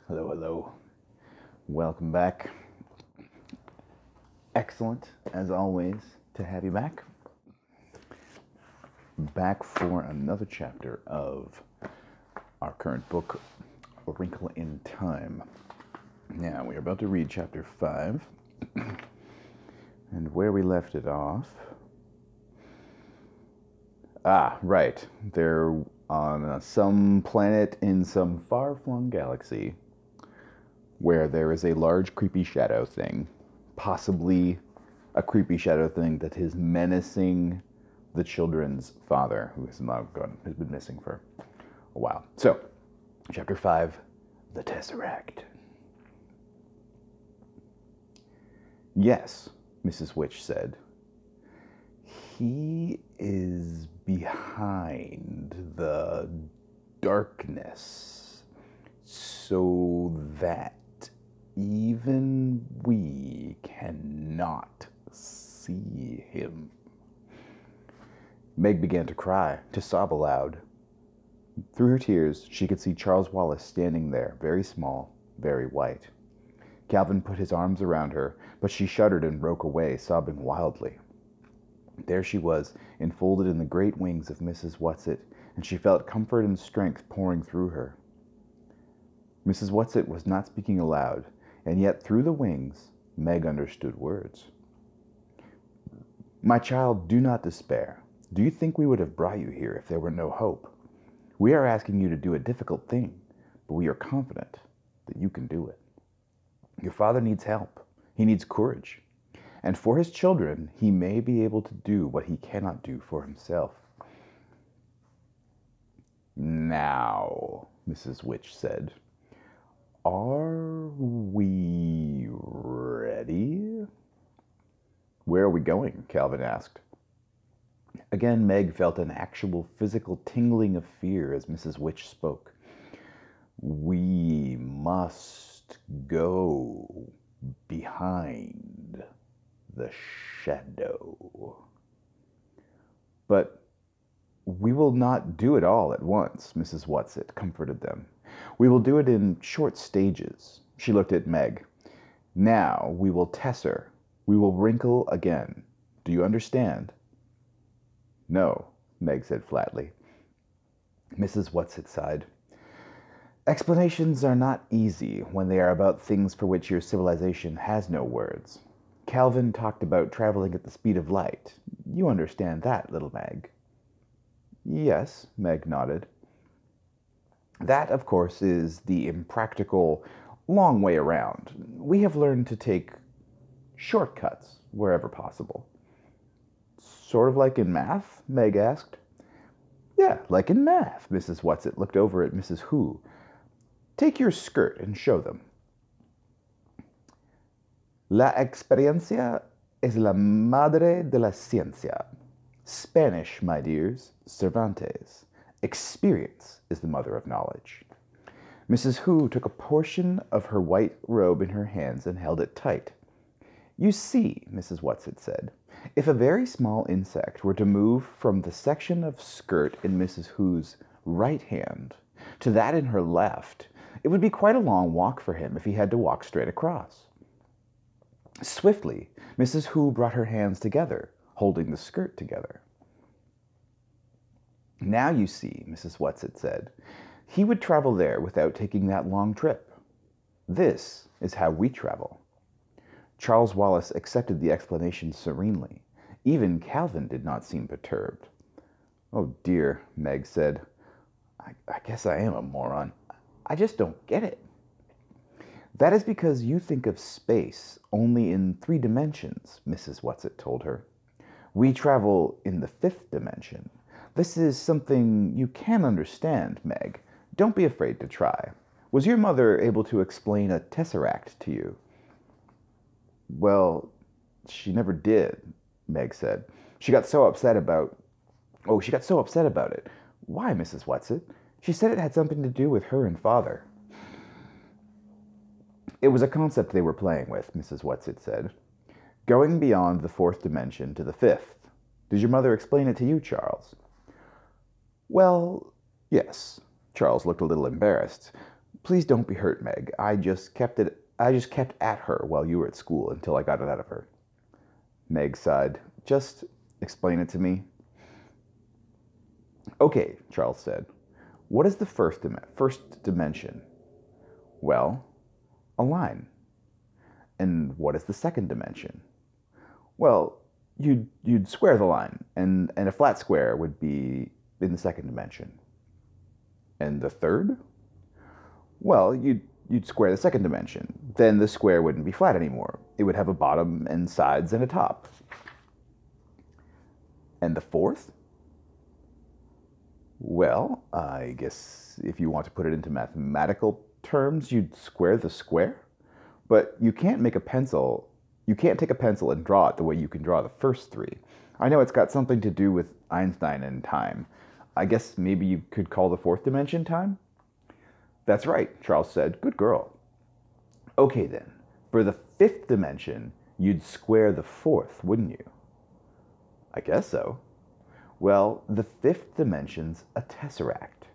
Hello, hello. Welcome back. Excellent, as always, to have you back. Back for another chapter of our current book, A Wrinkle in Time. Now, we are about to read chapter 5. And where we left it off... right. They're on some planet in some far-flung galaxy where there is a large creepy shadow thing, possibly a creepy shadow thing that is menacing the children's father, who has been missing for a while. So, chapter 5, The Tesseract. Yes, Mrs. Witch said. He is behind the darkness, so that even we cannot see him. Meg began to cry, to sob aloud. Through her tears, she could see Charles Wallace standing there, very small, very white. Calvin put his arms around her, but she shuddered and broke away, sobbing wildly. There she was, enfolded in the great wings of Mrs. Whatsit, and she felt comfort and strength pouring through her. Mrs. Whatsit was not speaking aloud, and yet through the wings, Meg understood words. My child, do not despair. Do you think we would have brought you here if there were no hope? We are asking you to do a difficult thing, but we are confident that you can do it. Your father needs help. He needs courage. And for his children, he may be able to do what he cannot do for himself. Now, Mrs. Witch said, are we ready? Where are we going? Calvin asked. Again, Meg felt an actual physical tingling of fear as Mrs. Witch spoke. We must go behind the shadow. But we will not do it all at once, Mrs. Whatsit comforted them. We will do it in short stages. She looked at Meg. Now we will tesser. We will wrinkle again. Do you understand? No, Meg said flatly. Mrs. Whatsit sighed. Explanations are not easy when they are about things for which your civilization has no words. Calvin talked about traveling at the speed of light. You understand that, little Meg? Yes, Meg nodded. That, of course, is the impractical, long way around. We have learned to take shortcuts wherever possible. Sort of like in math? Meg asked. Yeah, like in math, Mrs. Whatsit looked over at Mrs. Who. Take your skirt and show them. La experiencia es la madre de la ciencia. Spanish, my dears, Cervantes. Experience is the mother of knowledge. Mrs. Who took a portion of her white robe in her hands and held it tight. You see, Mrs. Whatsit said, if a very small insect were to move from the section of skirt in Mrs. Who's right hand to that in her left, it would be quite a long walk for him if he had to walk straight across. Swiftly, Mrs. Who brought her hands together, holding the skirt together. Now you see, Mrs. Whatsit said, he would travel there without taking that long trip. This is how we travel. Charles Wallace accepted the explanation serenely. Even Calvin did not seem perturbed. Oh dear, Meg said. I guess I am a moron. I just don't get it. That is because you think of space only in 3 dimensions, Mrs. Whatsit told her. We travel in the 5th dimension. This is something you can understand, Meg. Don't be afraid to try. Was your mother able to explain a tesseract to you? Well, she never did, Meg said. She got so upset about it. Why, Mrs. Whatsit? She said it had something to do with her and father. It was a concept they were playing with, Mrs. Whatsit said. Going beyond the 4th dimension to the 5th. Did your mother explain it to you, Charles? Well, yes. Charles looked a little embarrassed. Please don't be hurt, Meg. I just kept at her while you were at school until I got it out of her. Meg sighed. Just explain it to me. Okay, Charles said. What is the first dimension? Well, a line. And what is the second dimension? Well, you'd square the line, and a flat square would be in the second dimension. And the third? Well, you'd square the second dimension. Then the square wouldn't be flat anymore. It would have a bottom and sides and a top. And the fourth? Well, I guess if you want to put it into mathematical terms, you'd square the square. But you can't take a pencil and draw it the way you can draw the first three. I know it's got something to do with Einstein and time. I guess maybe you could call the fourth dimension time? That's right, Charles said. Good girl. Okay then, for the fifth dimension, you'd square the fourth, wouldn't you? I guess so. Well, the fifth dimension's a tesseract.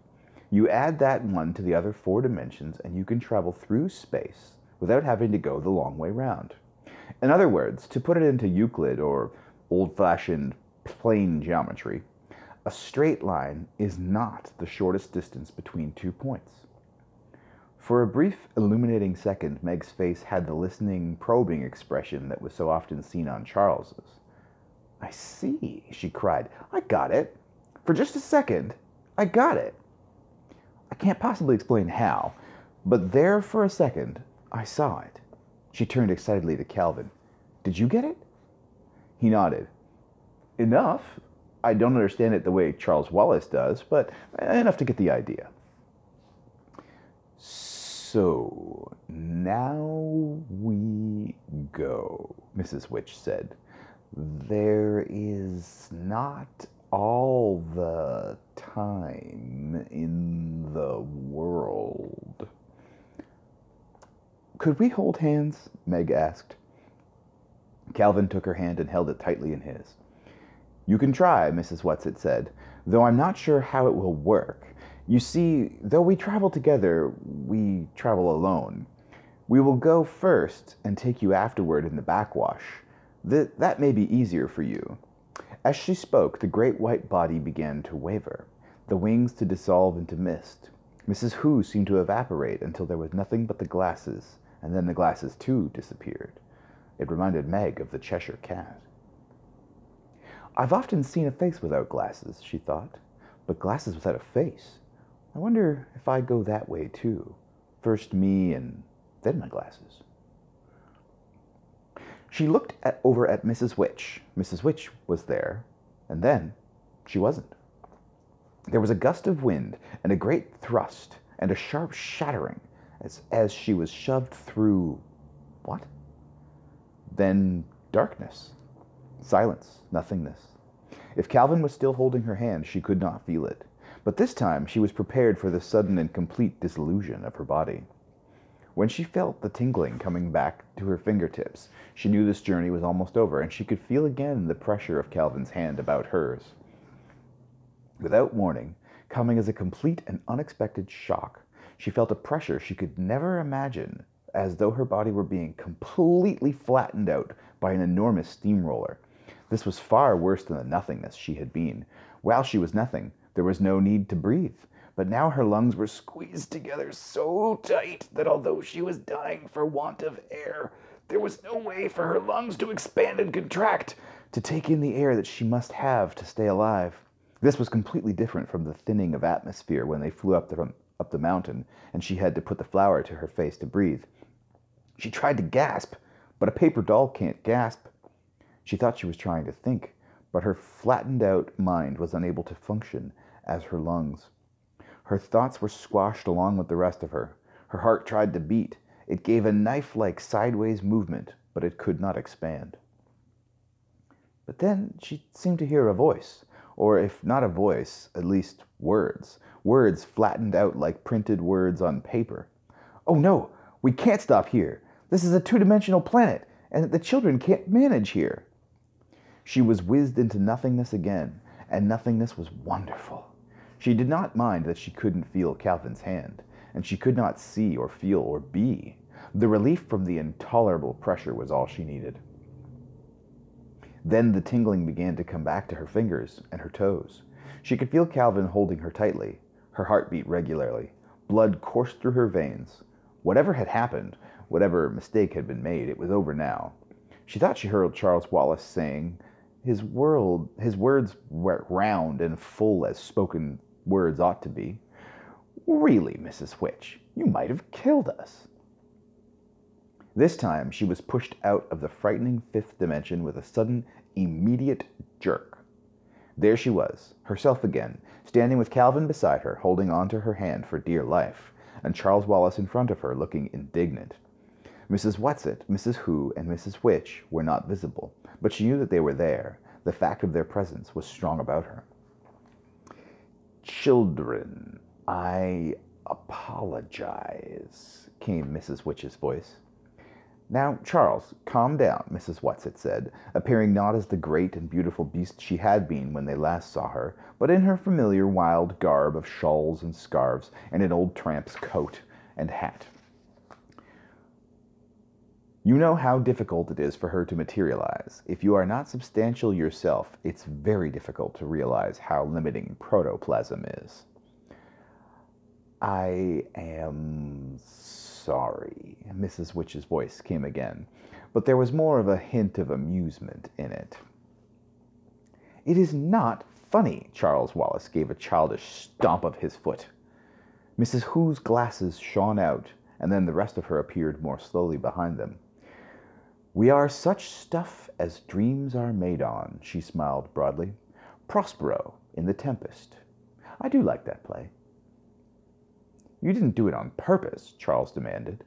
You add that one to the other four dimensions and you can travel through space without having to go the long way round. In other words, to put it into Euclid or old-fashioned plane geometry, a straight line is not the shortest distance between 2 points. For a brief, illuminating second, Meg's face had the listening, probing expression that was so often seen on Charles's. I see, she cried. I got it. For just a second, I got it. I can't possibly explain how, but there for a second, I saw it. She turned excitedly to Calvin. Did you get it? He nodded. Enough. I don't understand it the way Charles Wallace does, but enough to get the idea. So, now we go, Mrs. Witch said. There is not all the time in the world. Could we hold hands? Meg asked. Calvin took her hand and held it tightly in his. You can try, Mrs. Whatsit said, though I'm not sure how it will work. You see, though we travel together, we travel alone. We will go first and take you afterward in the backwash. That may be easier for you. As she spoke, the great white body began to waver, the wings to dissolve into mist. Mrs. Who seemed to evaporate until there was nothing but the glasses, and then the glasses too disappeared. It reminded Meg of the Cheshire Cat. I've often seen a face without glasses, she thought, but glasses without a face. I wonder if I go that way too. First me and then my glasses. She looked over at Mrs. Witch. Mrs. Witch was there, and then she wasn't. There was a gust of wind and a great thrust and a sharp shattering as she was shoved through... what? Then darkness. Silence. Nothingness. If Calvin was still holding her hand, she could not feel it. But this time she was prepared for the sudden and complete dissolution of her body. When she felt the tingling coming back to her fingertips, she knew this journey was almost over, and she could feel again the pressure of Calvin's hand about hers. Without warning, coming as a complete and unexpected shock, she felt a pressure she could never imagine, as though her body were being completely flattened out by an enormous steamroller. This was far worse than the nothingness she had been. While she was nothing, there was no need to breathe. But now her lungs were squeezed together so tight that although she was dying for want of air, there was no way for her lungs to expand and contract, to take in the air that she must have to stay alive. This was completely different from the thinning of atmosphere when they flew up the mountain, and she had to put the flower to her face to breathe. She tried to gasp, but a paper doll can't gasp. She thought she was trying to think, but her flattened-out mind was unable to function as her lungs. Her thoughts were squashed along with the rest of her. Her heart tried to beat. It gave a knife-like sideways movement, but it could not expand. But then she seemed to hear a voice, or if not a voice, at least words. Words flattened out like printed words on paper. Oh no, we can't stop here. This is a two-dimensional planet, and the children can't manage here. She was whizzed into nothingness again, and nothingness was wonderful. She did not mind that she couldn't feel Calvin's hand. and she could not see or feel or be. The relief from the intolerable pressure was all she needed. Then the tingling began to come back to her fingers and her toes. She could feel Calvin holding her tightly. Her heart beat regularly. Blood coursed through her veins. Whatever had happened, whatever mistake had been made, it was over now. She thought she heard Charles Wallace saying, his words were round and full as spoken words ought to be. "Really, Mrs. Which, you might have killed us." This time she was pushed out of the frightening fifth dimension with a sudden, immediate jerk. There she was, herself again, standing with Calvin beside her, holding on to her hand for dear life, and Charles Wallace in front of her, looking indignant. Mrs. Whatsit, Mrs. Who, and Mrs. Which were not visible, but she knew that they were there. The fact of their presence was strong about her. "Children, I apologize," came Mrs. Which's voice. "Now, Charles, calm down," Mrs. Whatsit said, appearing not as the great and beautiful beast she had been when they last saw her, but in her familiar wild garb of shawls and scarves and an old tramp's coat and hat. "You know how difficult it is for her to materialize. If you are not substantial yourself, it's very difficult to realize how limiting protoplasm is." "I am sorry," Mrs. Which's voice came again, but there was more of a hint of amusement in it. "It is not funny," Charles Wallace gave a childish stomp of his foot. Mrs. Who's glasses shone out, and then the rest of her appeared more slowly behind them. "We are such stuff as dreams are made on," she smiled broadly. "Prospero in The Tempest. I do like that play." "You didn't do it on purpose?" Charles demanded.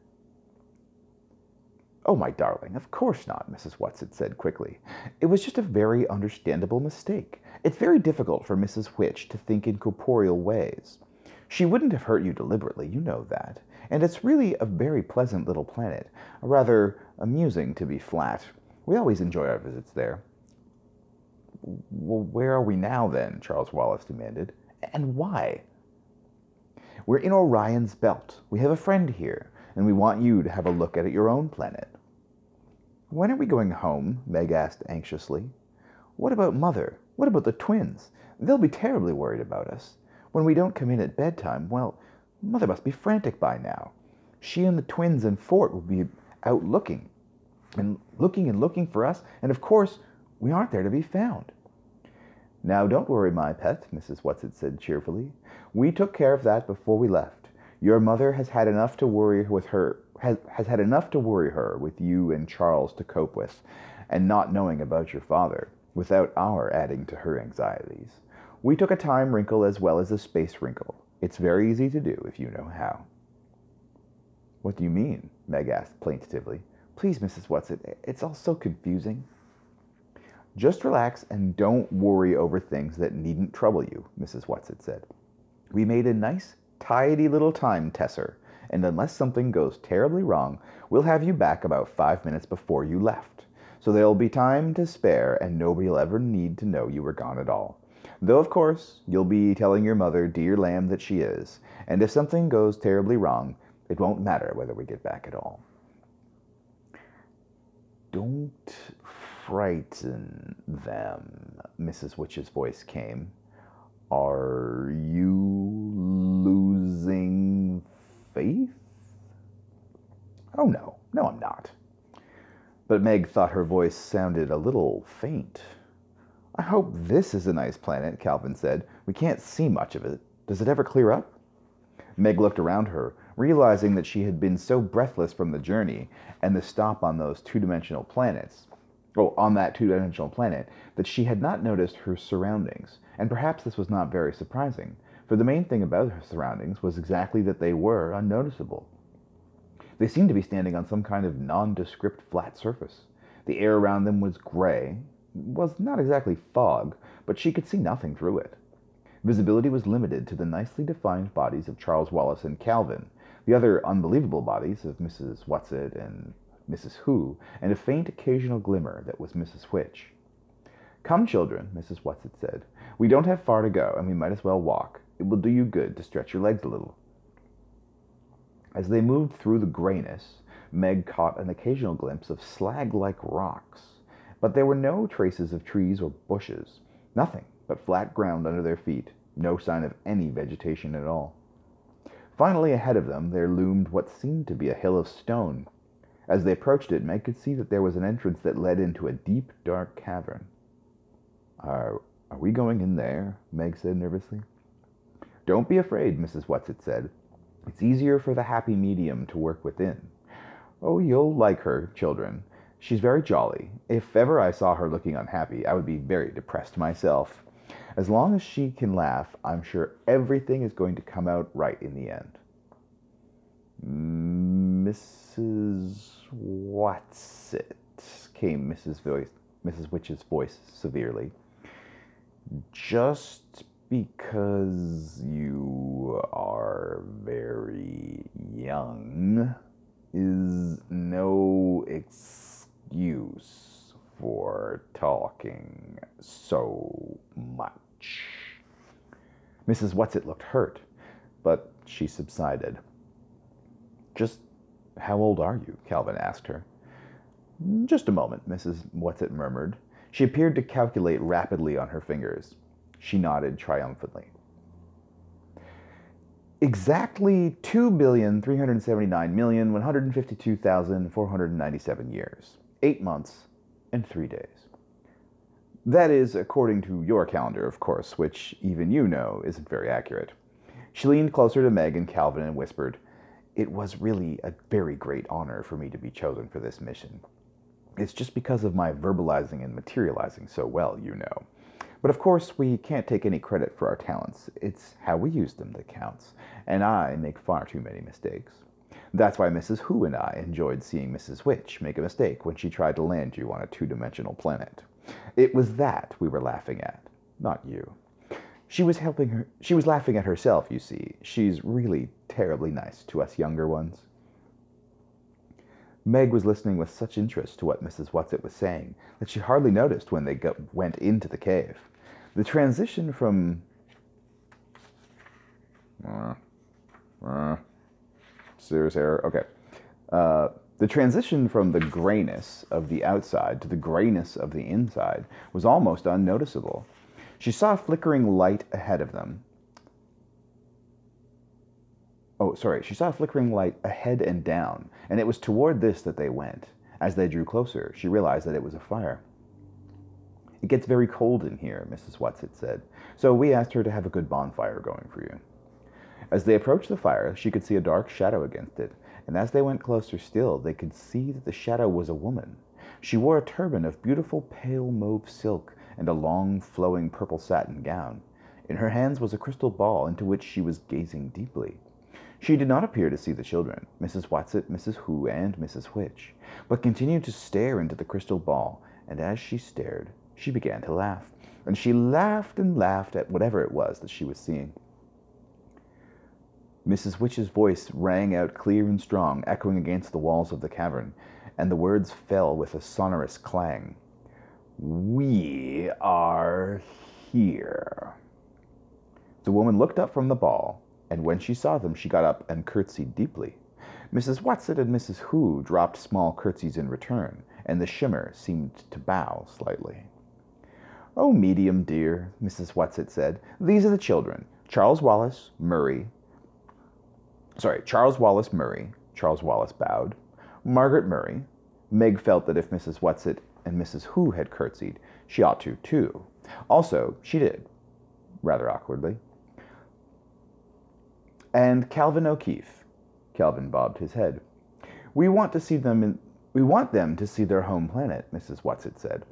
"Oh, my darling, of course not," Mrs. Whatsit said quickly. "It was just a very understandable mistake. It's very difficult for Mrs. Which to think in corporeal ways. She wouldn't have hurt you deliberately, you know that. And it's really a very pleasant little planet, rather amusing to be flat. We always enjoy our visits there." "Well, where are we now, then?" Charles Wallace demanded. "And why?" "We're in Orion's belt. We have a friend here, and we want you to have a look at your own planet." "When are we going home?" Meg asked anxiously. "What about Mother? What about the twins? They'll be terribly worried about us. When we don't come in at bedtime, well, Mother must be frantic by now. She and the twins and Fort will be out looking for us, and of course, we aren't there to be found." "Now, don't worry, my pet," Mrs. Whatsit said cheerfully. "We took care of that before we left. Your mother has had enough to worry with her, has had enough to worry her with you and Charles to cope with, and not knowing about your father, without our adding to her anxieties. We took a time wrinkle as well as a space wrinkle. It's very easy to do if you know how." "What do you mean?" Meg asked plaintively. "Please, Mrs. Whatsit, it's all so confusing." "Just relax and don't worry over things that needn't trouble you," Mrs. Whatsit said. "We made a nice, tidy little time tesser, and unless something goes terribly wrong, we'll have you back about 5 minutes before you left. So there'll be time to spare, and nobody'll ever need to know you were gone at all. Though, of course, you'll be telling your mother, dear lamb that she is, and if something goes terribly wrong, it won't matter whether we get back at all." "Don't frighten them," Mrs. Which's voice came. "Are you losing faith?" "Oh, no, I'm not." But Meg thought her voice sounded a little faint. "I hope this is a nice planet," Calvin said. "We can't see much of it. Does it ever clear up?" Meg looked around her, realizing that she had been so breathless from the journey and the stop on that two-dimensional planet, that she had not noticed her surroundings. And perhaps this was not very surprising, for the main thing about her surroundings was exactly that they were unnoticeable. They seemed to be standing on some kind of nondescript flat surface. The air around them was gray, was not exactly fog, but she could see nothing through it. Visibility was limited to the nicely defined bodies of Charles Wallace and Calvin, the other unbelievable bodies of Mrs. Whatsit and Mrs. Who, and a faint occasional glimmer that was Mrs. Which. "Come, children," Mrs. Whatsit said. "We don't have far to go, and we might as well walk. It will do you good to stretch your legs a little." As they moved through the grayness, Meg caught an occasional glimpse of slag-like rocks, but there were no traces of trees or bushes. Nothing but flat ground under their feet, no sign of any vegetation at all. Finally, ahead of them, there loomed what seemed to be a hill of stone. As they approached it, Meg could see that there was an entrance that led into a deep, dark cavern. Are we going in there? Meg said nervously. Don't be afraid, Mrs. Whatsit said. It's easier for the happy medium to work within. Oh, you'll like her, children. She's very jolly. If ever I saw her looking unhappy, I would be very depressed myself. As long as she can laugh, I'm sure everything is going to come out right in the end. Mrs. Whatsit, came Mrs. Witch's voice severely. Just because you are very young is no excuse for talking so much. Mrs. Whatsit looked hurt, but she subsided. Just how old are you? Calvin asked her. Just a moment, Mrs. Whatsit murmured. She appeared to calculate rapidly on her fingers. She nodded triumphantly. Exactly 2,379,152,497 years, 8 months, and 3 days. That is according to your calendar, of course, which even you know isn't very accurate. She leaned closer to Meg and Calvin and whispered, It was really a very great honor for me to be chosen for this mission. It's just because of my verbalizing and materializing so well, you know. But of course, we can't take any credit for our talents. It's how we use them that counts, and I make far too many mistakes. That's why Mrs. Who and I enjoyed seeing Mrs. Witch make a mistake when she tried to land you on a two-dimensional planet. It was that we were laughing at, not you. She was laughing at herself, you see. She's really terribly nice to us younger ones. Meg was listening with such interest to what Mrs. Whatsit was saying that she hardly noticed when they went into the cave. The transition from... serious error? Okay. The transition from the grayness of the outside to the grayness of the inside was almost unnoticeable. She saw a flickering light ahead of them. She saw a flickering light ahead and down, and it was toward this that they went. As they drew closer, she realized that it was a fire. It gets very cold in here, Mrs. Whatsit said, so we asked her to have a good bonfire going for you. As they approached the fire, she could see a dark shadow against it, and as they went closer still, they could see that the shadow was a woman. She wore a turban of beautiful pale mauve silk and a long, flowing purple satin gown. In her hands was a crystal ball into which she was gazing deeply. She did not appear to see the children, Mrs. Whatsit, Mrs. Who, and Mrs. Witch, but continued to stare into the crystal ball, and as she stared, she began to laugh, and she laughed and laughed at whatever it was that she was seeing. Mrs. Witch's voice rang out clear and strong, echoing against the walls of the cavern, and the words fell with a sonorous clang. We are here. The woman looked up from the ball, and when she saw them, she got up and curtsied deeply. Mrs. Whatsit and Mrs. Who dropped small curtsies in return, and the shimmer seemed to bow slightly. Oh, medium dear, Mrs. Whatsit said, these are the children. Charles Wallace Murray. Charles Wallace bowed. Margaret Murray. Meg felt that if Mrs. Whatsit and Mrs. Who had curtsied, she ought to, too. Also, she did, rather awkwardly. And Calvin O'Keefe. Calvin bobbed his head. We want them to see their home planet, Mrs. Whatsit said.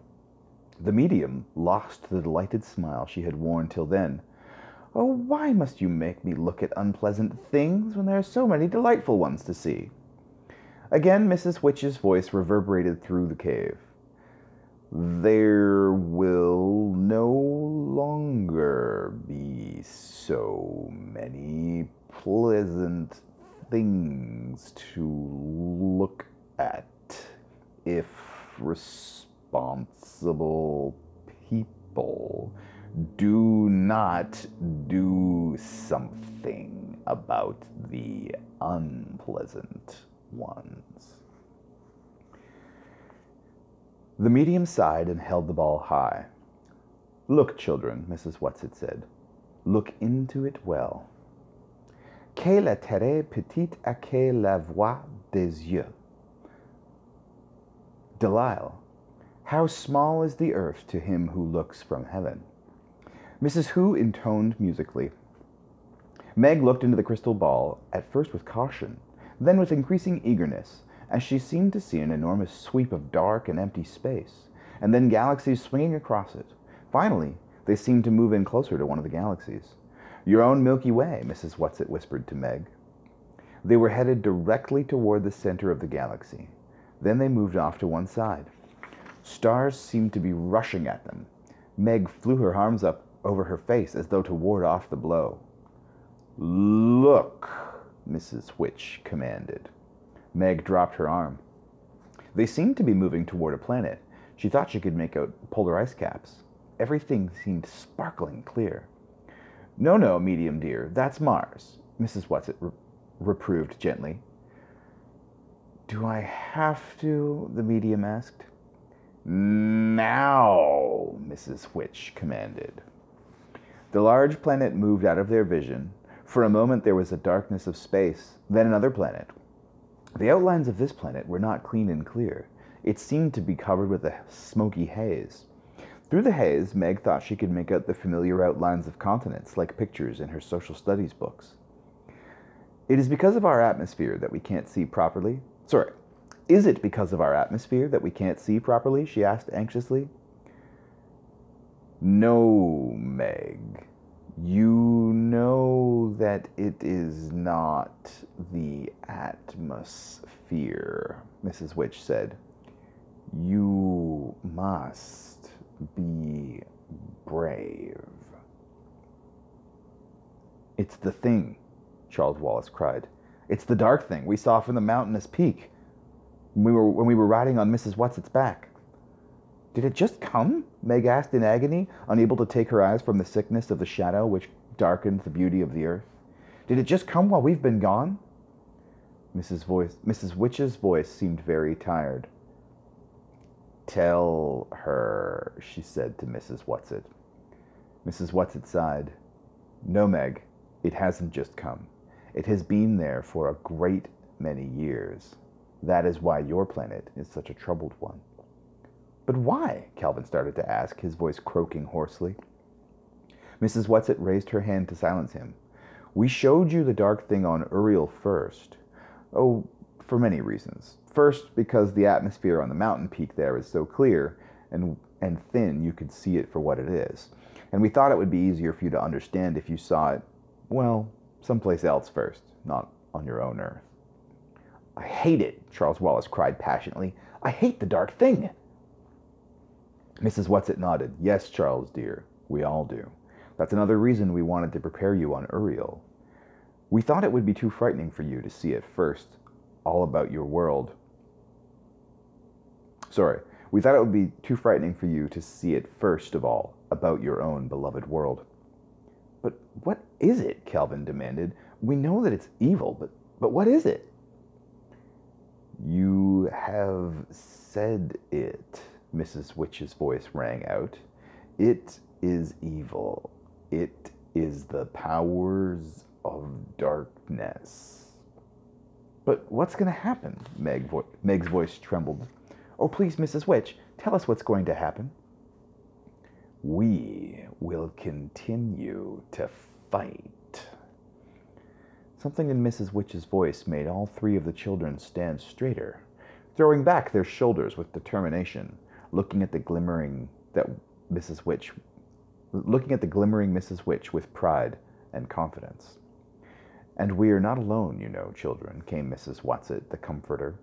The medium lost the delighted smile she had worn till then. Oh, why must you make me look at unpleasant things when there are so many delightful ones to see? Again, Mrs. Witch's voice reverberated through the cave. There will no longer be so many pleasant things to look at if responsible people do not do something about the unpleasant ones. The medium sighed and held the ball high. Look, children, Mrs. Whatsit said. Look into it well. Quelle est très petite à que la voix des yeux. Delisle, how small is the earth to him who looks from heaven. Mrs. Who intoned musically. Meg looked into the crystal ball, at first with caution, then with increasing eagerness, as she seemed to see an enormous sweep of dark and empty space, and then galaxies swinging across it. Finally, they seemed to move in closer to one of the galaxies. Your own Milky Way, Mrs. Whatsit whispered to Meg. They were headed directly toward the center of the galaxy. Then they moved off to one side. Stars seemed to be rushing at them. Meg flew her arms up over her face as though to ward off the blow. Look, Mrs. Witch commanded. Meg dropped her arm. They seemed to be moving toward a planet. She thought she could make out polar ice caps. Everything seemed sparkling clear. No, medium dear, that's Mars, Mrs. Whatsit reproved gently. Do I have to? The medium asked. Now, Mrs. Witch commanded. The large planet moved out of their vision. For a moment there was a darkness of space, then another planet. The outlines of this planet were not clean and clear. It seemed to be covered with a smoky haze. Through the haze, Meg thought she could make out the familiar outlines of continents, like pictures in her social studies books. It is because of our atmosphere that we can't see properly. Is it because of our atmosphere that we can't see properly? She asked anxiously. No, Meg. You know that it is not the atmosphere, Mrs. Witch said. You must be brave. It's the thing, Charles Wallace cried. It's the dark thing we saw from the mountainous peak when we were riding on Mrs. Whatsit's back. Did it just come? Meg asked in agony, unable to take her eyes from the sickness of the shadow which darkened the beauty of the earth. Did it just come while we've been gone? Mrs. Witch's voice seemed very tired. Tell her, she said to Mrs. Whatsit. Mrs. Whatsit sighed. No, Meg, it hasn't just come. It has been there for a great many years. That is why your planet is such a troubled one. But why? Calvin started to ask, his voice croaking hoarsely. Mrs. Whatsit raised her hand to silence him. We showed you the dark thing on Uriel first. Oh, for many reasons. First, because the atmosphere on the mountain peak there is so clear and thin you could see it for what it is. And we thought it would be easier for you to understand if you saw it, well, someplace else first, not on your own Earth. I hate it, Charles Wallace cried passionately. I hate the dark thing. Mrs. Whatsit nodded. Yes, Charles, dear, we all do. That's another reason we wanted to prepare you on Uriel. We thought it would be too frightening for you to see at first all about your world. We thought it would be too frightening for you to see it first of all about your own beloved world. But what is it? Calvin demanded. We know that it's evil, but what is it? You have said it, Mrs. Witch's voice rang out. It is evil. It is the powers of darkness. But what's going to happen? Meg's voice trembled. Oh, please, Mrs. Witch, tell us what's going to happen. We will continue to fight. Something in Mrs. Witch's voice made all three of the children stand straighter, throwing back their shoulders with determination, looking at the glimmering Mrs. Witch with pride and confidence. And we are not alone, you know, children, came Mrs. Whatsit, the comforter.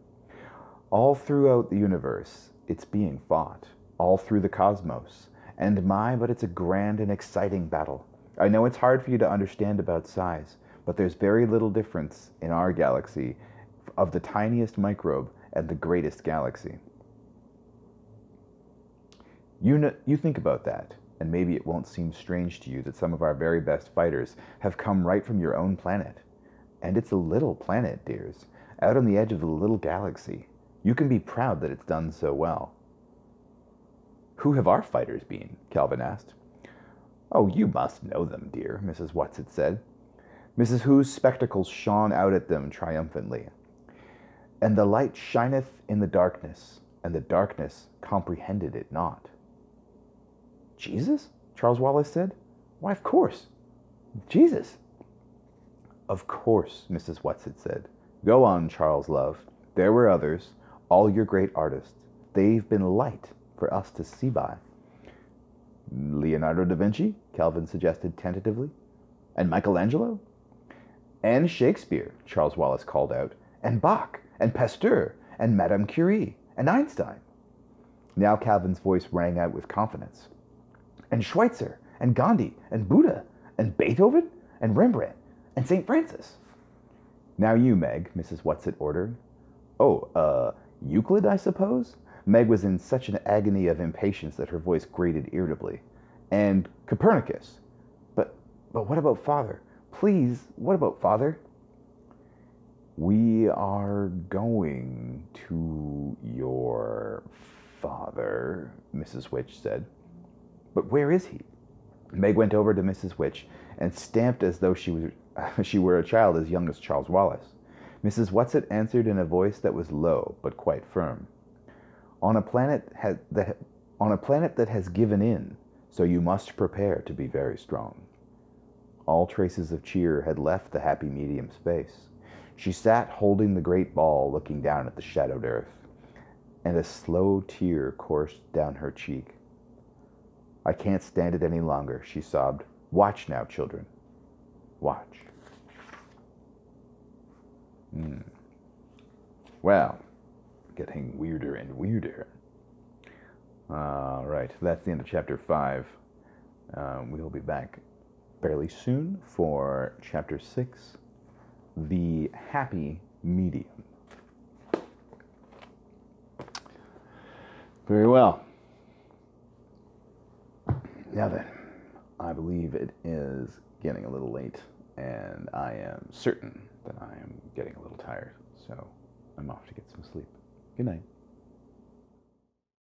All throughout the universe, it's being fought, all through the cosmos. And but it's a grand and exciting battle. I know it's hard for you to understand about size, but there's very little difference in our galaxy of the tiniest microbe and the greatest galaxy. You think about that, and maybe it won't seem strange to you that some of our very best fighters have come right from your own planet. And it's a little planet, dears, out on the edge of a little galaxy. You can be proud that it's done so well. Who have our fighters been? Calvin asked. Oh, you must know them, dear, Mrs. Whatsit said. Mrs. Who's spectacles shone out at them triumphantly. And the light shineth in the darkness, and the darkness comprehended it not. Jesus? Charles Wallace said. Why, of course. Jesus. Of course, Mrs. Whatsit said. Go on, Charles, love. There were others, all your great artists. They've been light for us to see by. Leonardo da Vinci, Calvin suggested tentatively. And Michelangelo? And Shakespeare, Charles Wallace called out. And Bach, and Pasteur, and Madame Curie, and Einstein. Now Calvin's voice rang out with confidence. And Schweitzer, and Gandhi, and Buddha, and Beethoven, and Rembrandt, and St. Francis. Now you, Meg, Mrs. Whatsit ordered. Oh, Euclid, I suppose? Meg was in such an agony of impatience that her voice grated irritably. And Copernicus. But what about Father? Please, what about Father? We are going to your father, Mrs. Witch said. But where is he? Meg went over to Mrs. Witch and stamped as though she were a child as young as Charles Wallace. Mrs. Whatsit answered in a voice that was low but quite firm. On a planet that has given in, so you must prepare to be very strong. All traces of cheer had left the happy medium's face. She sat holding the great ball, looking down at the shadowed earth, and a slow tear coursed down her cheek. I can't stand it any longer, she sobbed. Watch now, children. Watch. Well, getting weirder and weirder. All right, that's the end of chapter 5. We'll be back fairly soon for chapter 6, The Happy Medium. Very well. Now then, I believe it is getting a little late, and I am certain that I am getting a little tired, so I'm off to get some sleep. Good night.